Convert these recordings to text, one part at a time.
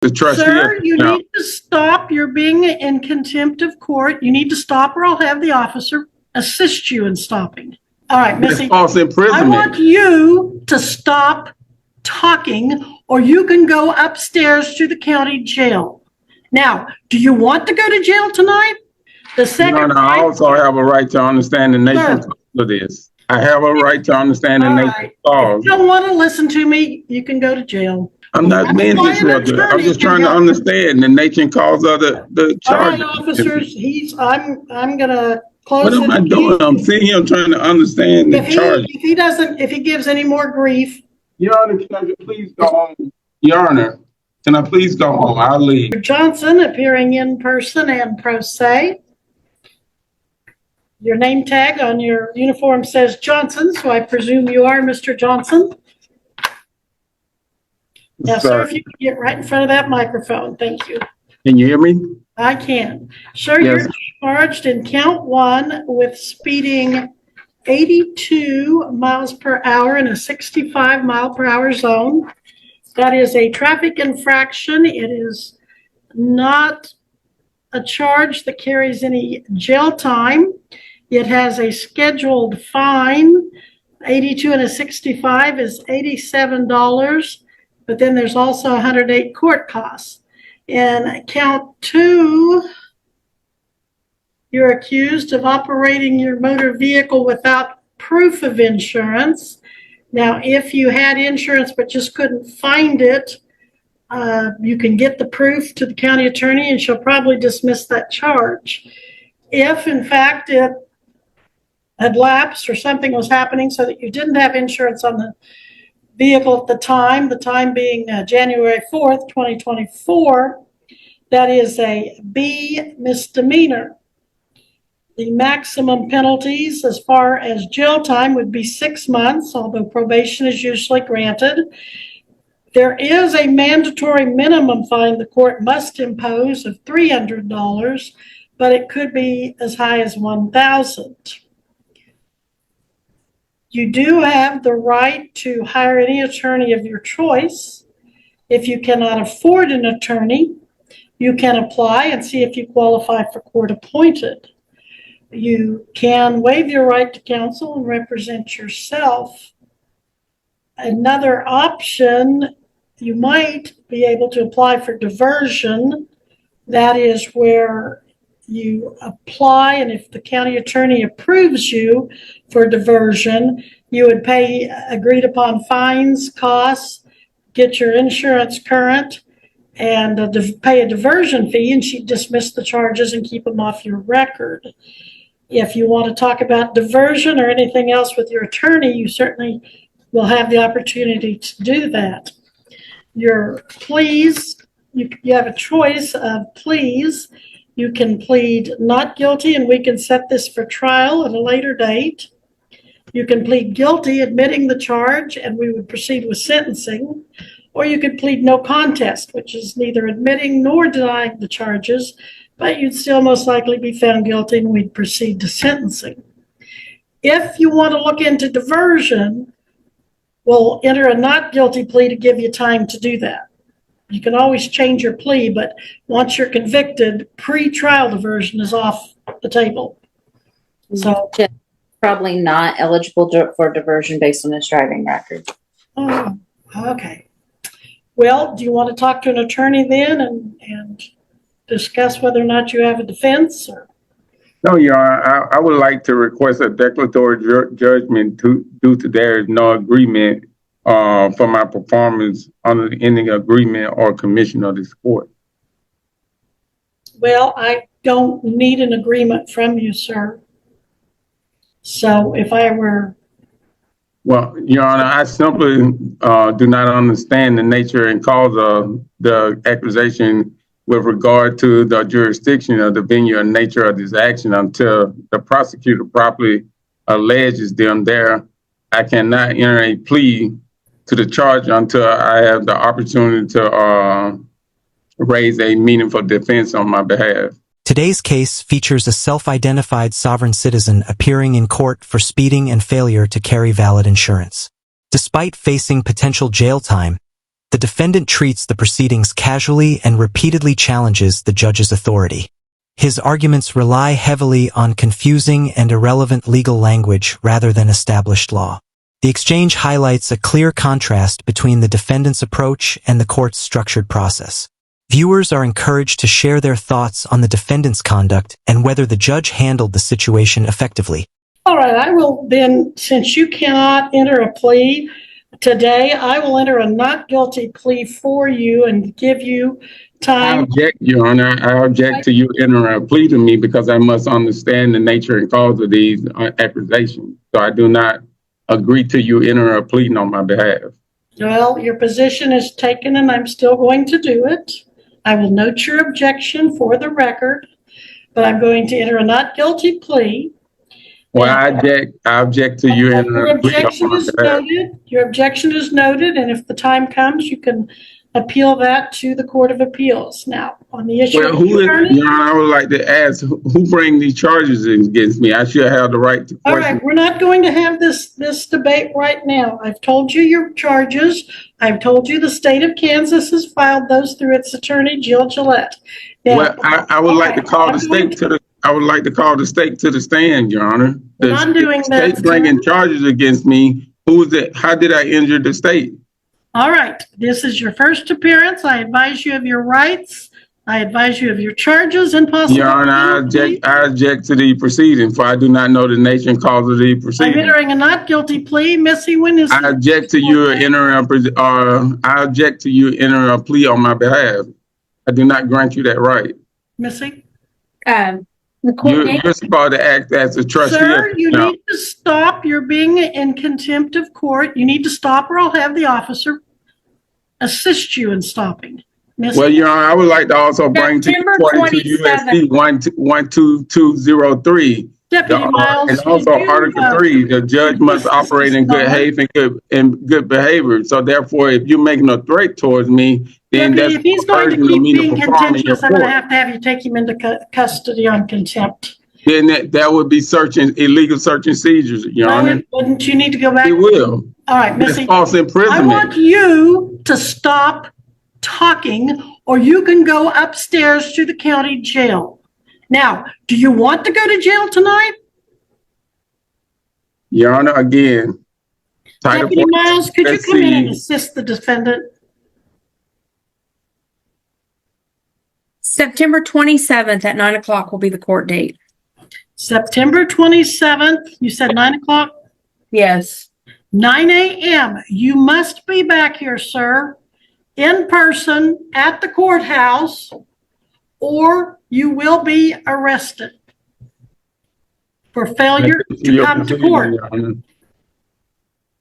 The trustee. Sir, you need to stop. You're being in contempt of court. You need to stop, or I'll have the officer assist you in stopping. All right, Missy. False imprisonment. I want you to stop talking, or you can go upstairs to the county jail. Now, do you want to go to jail tonight? The second. I also have a right to understand the nature of this. I have a right to understand the nature of. If you don't want to listen to me, you can go to jail. I'm not being disruptive. I'm just trying to understand the nature and cause of the charge. All right, officers. I'm gonna close. What am I doing? I'm sitting here trying to understand the charge. If he gives any more grief. Your Honor, can I please go home? Your Honor, can I please go home? I'll leave. Johnson, appearing in person and pro se. Your name tag on your uniform says Johnson, so I presume you are Mr. Johnson. Now, sir, if you could get right in front of that microphone. Thank you. Can you hear me? I can. Sir, yes. You're charged in count 1 with speeding 82 miles per hour in a 65 mile per hour zone. That is a traffic infraction. It is not a charge that carries any jail time. It has a scheduled fine. 82 and a 65 is $87. But then there's also 108 court costs. In count 2, you're accused of operating your motor vehicle without proof of insurance. Now, if you had insurance but just couldn't find it, you can get the proof to the county attorney and she'll probably dismiss that charge. If, in fact, it had lapsed or something was happening so that you didn't have insurance on the vehicle at the time being January 4th, 2024, that is a B misdemeanor. The maximum penalties as far as jail time would be 6 months, although probation is usually granted. There is a mandatory minimum fine the court must impose of $300, but it could be as high as $1,000. You do have the right to hire any attorney of your choice. If you cannot afford an attorney, you can apply and see if you qualify for court appointed. You can waive your right to counsel and represent yourself. Another option, you might be able to apply for diversion. That is where you apply, and if the county attorney approves you for diversion, you would pay agreed upon fines, costs, get your insurance current, and pay a diversion fee, and she'd dismiss the charges and keep them off your record. If you want to talk about diversion or anything else with your attorney, you certainly will have the opportunity to do that. Your pleas, you have a choice of pleas. You can plead not guilty, and we can set this for trial at a later date. You can plead guilty, admitting the charge, and we would proceed with sentencing. Or you could plead no contest, which is neither admitting nor denying the charges, but you'd still most likely be found guilty, and we'd proceed to sentencing. If you want to look into diversion, we'll enter a not guilty plea to give you time to do that. You can always change your plea, but once you're convicted, pre-trial diversion is off the table. So probably not eligible for diversion based on his driving record. Oh, okay. Well, do you want to talk to an attorney then and discuss whether or not you have a defense? Or? No, Your Honor. I would like to request a declaratory judgment due to there is no agreement for my performance under any agreement or commission of this court. Well, I don't need an agreement from you, sir. So if I were... Well, Your Honor, I simply do not understand the nature and cause of the accusation with regard to the jurisdiction of the venue and nature of this action until the prosecutor properly alleges them there. I cannot enter a plea to the charge until I have the opportunity to raise a meaningful defense on my behalf. Today's case features a self-identified sovereign citizen appearing in court for speeding and failure to carry valid insurance. Despite facing potential jail time, The defendant treats the proceedings casually and repeatedly challenges the judge's authority. His arguments rely heavily on confusing and irrelevant legal language rather than established law. The exchange highlights a clear contrast between the defendant's approach and the court's structured process. Viewers are encouraged to share their thoughts on the defendant's conduct and whether the judge handled the situation effectively. All right, I will then, since you cannot enter a plea today, I will enter a not guilty plea for you and give you I time. object, Your Honor. I object to you entering a plea to me because I must understand the nature and cause of these accusations. So I do not agree to you entering a plea on my behalf. Well, your position is taken and I'm still going to do it. I will note your objection for the record, but I'm going to enter a not guilty plea. Well, I object to you entering Your a plea on objection my is behalf. noted. Your objection is noted, and if the time comes, you can appeal that to the Court of Appeals. Now, on the issue Well, of attorney. Your Honor, I would like to ask, who bring these charges against me? I should have the right to All question. right, we're not going to have this debate right now. I've told you your charges. I've told you the state of Kansas has filed those through its attorney, Jill Gillette. Now, Well, I would like to call the state to the. I would like to call the state to the stand, Your Honor. We're not doing that, state bringing charges against me. Who is it? How did I injure the state? All right, this is your first appearance. I advise you of your rights. I advise you of your charges and possible. Your Honor, I object to the proceeding, for I do not know the nature and cause of the I'm proceeding. entering a not guilty plea. Missy, when is? I object to you entering I object to you entering a plea on my behalf. I do not grant you that right. Missy? The court may- You're supposed to act as a trustee. Sir, you No. need to stop. You're being in contempt of court. You need to stop or I'll have the officer assist you in stopping. Missy? Well, Your Honor, I would like to also bring to September according to USC 12203. Deputy Miles. And also did you, Article 3, the judge must operate in good behavior. So therefore, if you're making a threat towards me, then Deputy, that's if he's going to urging keep me to being perform in your contentious, I'm going to court. have you take him into custody on contempt. Then that would be illegal search and seizures, Your No, Honor. wouldn't you need to go back? It will. All right, It's Missy. false I want imprisonment. you to stop talking or you can go upstairs to the county jail. Now, do you want to go to jail tonight? Your Honor, again, Title Deputy 4 Miles, could you come in and USC assist the defendant? September 27th at 9 o'clock will be the court date. September 27th, you said 9 o'clock? Yes. 9 a.m. You must be back here, sir, in person at the courthouse, or you will be arrested for failure to come to court. Your Honor.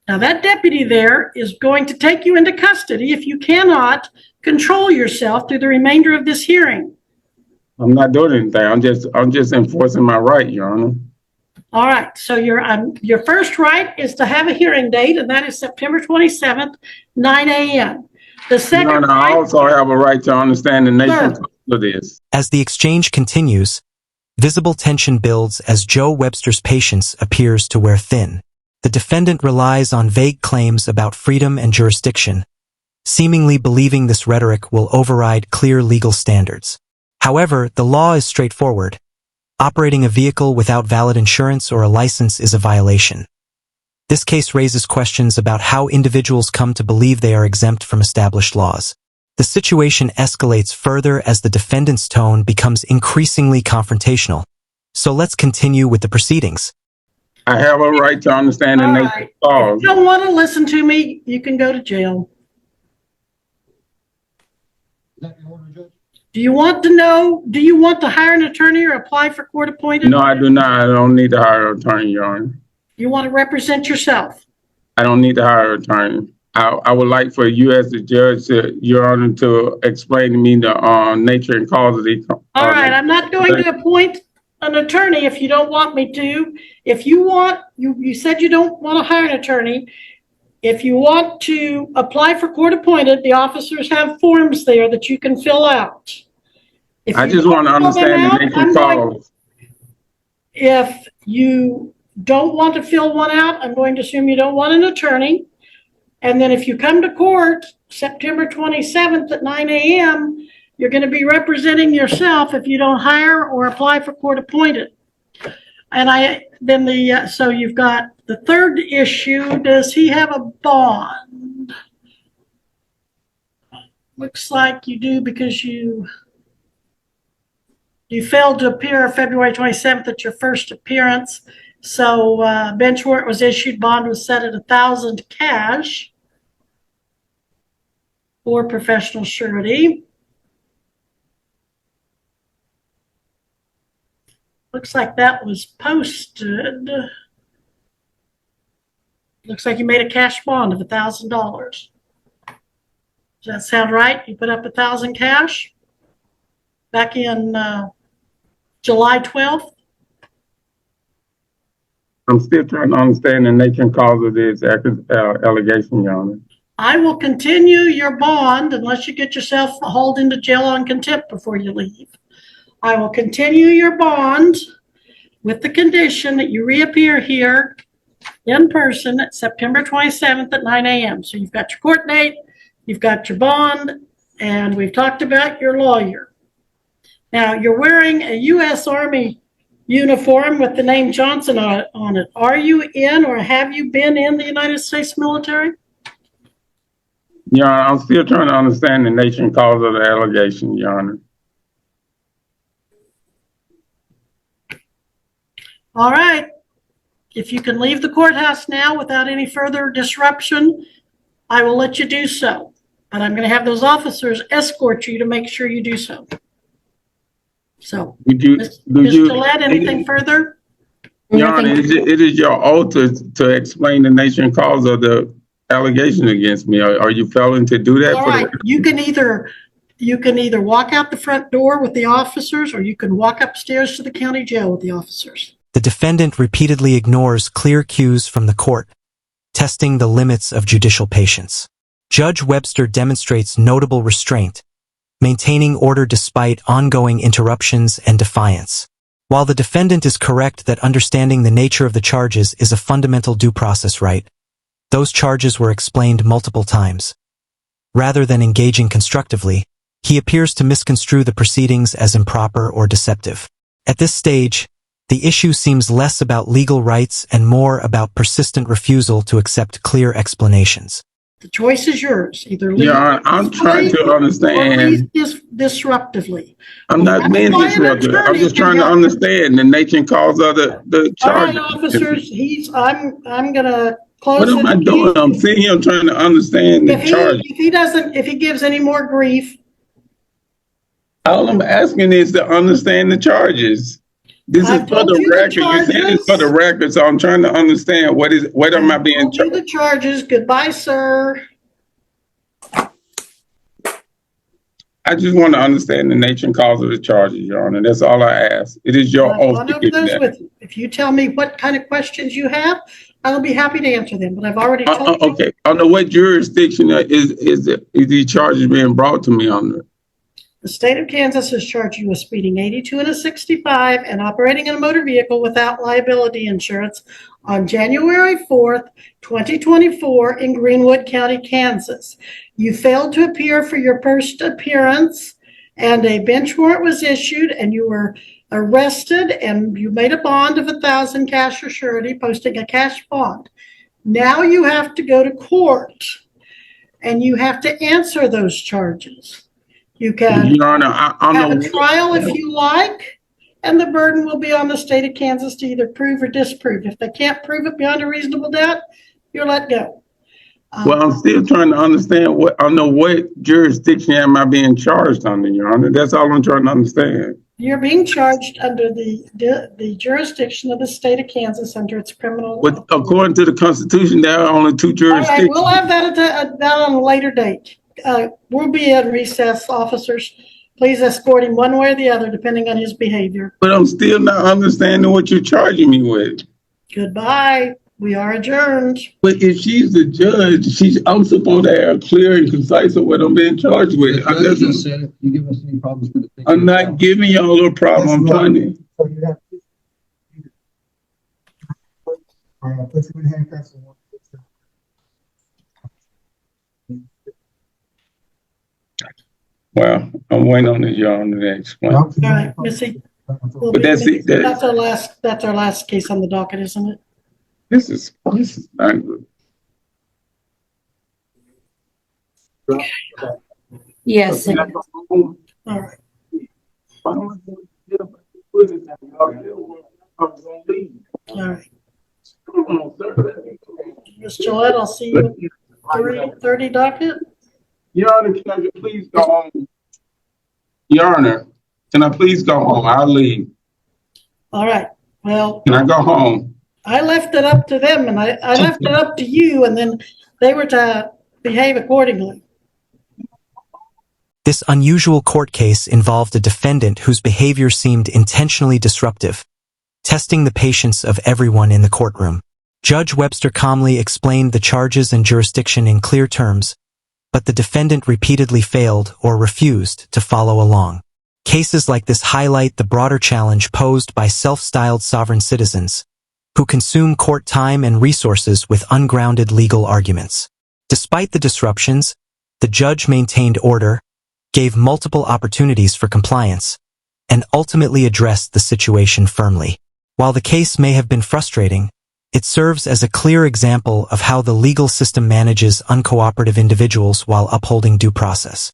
Now, that deputy there is going to take you into custody if you cannot control yourself through the remainder of this hearing. I'm not doing anything. I'm just enforcing my right, Your Honor. All right, so your first right is to have a hearing date, and that is September 27th, 9 a.m. The Your second Honor, I right, also have a right to understand the nature Sir. of this. As the exchange continues, visible tension builds as Joe Webster's patience appears to wear thin. The defendant relies on vague claims about freedom and jurisdiction, seemingly believing this rhetoric will override clear legal standards. However, the law is straightforward. Operating a vehicle without valid insurance or a license is a violation. This case raises questions about how individuals come to believe they are exempt from established laws. The situation escalates further as the defendant's tone becomes increasingly confrontational. So let's continue with the proceedings. I have a right to understand the All nature right. of the law. if you don't want to listen to me, you can go to jail. Do you want to hire an attorney or apply for court appointed? No, I do not. I don't need to hire an attorney, Your Honor. You want to represent yourself? I don't need to hire an attorney. I would like for you as the judge, Your Honor, to explain to me the nature and cause of the. All right, I'm not going to appoint an attorney if you don't want me to. If you want, you said you don't want to hire an attorney. If you want to apply for court appointed, the officers have forms there that you can fill out. If I you just don't want to fill them understand the out, nature I'm and going- cause. If you don't want to fill one out, I'm going to assume you don't want an attorney. And then if you come to court September 27th at 9 a.m., you're going to be representing yourself if you don't hire or apply for court appointed. And so you've got the third issue. Does he have a bond? Looks like you do, because you failed to appear February 27th at your first appearance. So bench warrant was issued. Bond was set at $1,000 cash for professional surety. Looks like that was posted. Looks like you made a cash bond of $1,000. Does that sound right? You put up $1,000 cash back in July 12th? I'm still trying to understand the nature and cause of this allegation, Your Honor. I will continue your bond unless you get yourself hauled into jail on contempt before you leave. I will continue your bond with the condition that you reappear here in person at September 27th at 9 a.m. So you've got your court date, you've got your bond, and we've talked about your lawyer. Now, you're wearing a U.S. Army uniform with the name Johnson on it. Are you in, or have you been in, the United States military? Your Honor, I'm still trying to understand the nature and cause of the allegation, Your Honor. All right. If you can leave the courthouse now without any further disruption, I will let you do so. But I'm going to have those officers escort you to make sure you do so. So, Ms. Gillette, anything further? Your Honor, it is your oath to explain the nature and cause of the allegation against me. Are you failing to do that? All right. You can either walk out the front door with the officers, or you can walk upstairs to the county jail with the officers. The defendant repeatedly ignores clear cues from the court, testing the limits of judicial patience. Judge Webster demonstrates notable restraint, maintaining order despite ongoing interruptions and defiance. While the defendant is correct that understanding the nature of the charges is a fundamental due process right, those charges were explained multiple times. Rather than engaging constructively, he appears to misconstrue the proceedings as improper or deceptive. At this stage, the issue seems less about legal rights and more about persistent refusal to accept clear explanations. The choice is yours. Either leave. Yeah, I'm trying to understand. Disruptively. I'm not being disruptive. I'm just trying to understand the nature and cause of the charge. All right, officers. I'm gonna close. What am I doing? I'm sitting here trying to understand the charge. If he gives any more grief, all I'm asking is to understand the charges. This is for the record. You said it's for the record, so I'm trying to understand what am I being charged? The charges. Goodbye, sir. I just want to understand the nature and cause of the charges, Your Honor. That's all I ask. It is your oath to get that. With you. If you tell me what kind of questions you have, I'll be happy to answer them. But I've already told you. Okay. Under what jurisdiction is the charges being brought to me under? The state of Kansas has charged you with speeding 82 and a 65 and operating in a motor vehicle without liability insurance on January 4th, 2024 in Greenwood County, Kansas. You failed to appear for your first appearance, and a bench warrant was issued, and you were arrested, and you made a bond of $1,000 cash or surety, posting a cash bond. Now you have to go to court, and you have to answer those charges. You can Your Honor, have a trial if you like, and the burden will be on the state of Kansas to either prove or disprove. If they can't prove it beyond a reasonable doubt, you're let go. Well, I'm still trying to understand what jurisdiction am I being charged under, Your Honor? That's all I'm trying to understand. You're being charged under the jurisdiction of the state of Kansas under its criminal. But according to the Constitution, there are only two jurisdictions. All right, we'll have that on a later date. We'll be at recess, officers. Please escort him one way or the other, depending on his behavior. But I'm still not understanding what you're charging me with. Goodbye. We are adjourned. But if she's the judge, I'm supposed to have clear and concise of what I'm being charged with. You give us any problems with it? I'm not giving y'all a problem. I'm trying to. So you have to put you in handcuffs and Well, I'm waiting on this, Your Honor, to explain. All right, Missy. But that's it. That's our last case on the docket, isn't it? This is not good. Yes. All right. All right. Ms. Gillette, I'll see you at 3:30 docket. Your Honor, can I please go home? Your Honor, can I please go home? I'll leave. All right. Well, Can I go home? I left it up to them and I left it up to you and then they were to behave accordingly. This unusual court case involved a defendant whose behavior seemed intentionally disruptive, testing the patience of everyone in the courtroom. Judge Webster calmly explained the charges and jurisdiction in clear terms, but the defendant repeatedly failed or refused to follow along. Cases like this highlight the broader challenge posed by self-styled sovereign citizens, who consume court time and resources with ungrounded legal arguments. Despite the disruptions, the judge maintained order, gave multiple opportunities for compliance, and ultimately addressed the situation firmly. While the case may have been frustrating, it serves as a clear example of how the legal system manages uncooperative individuals while upholding due process.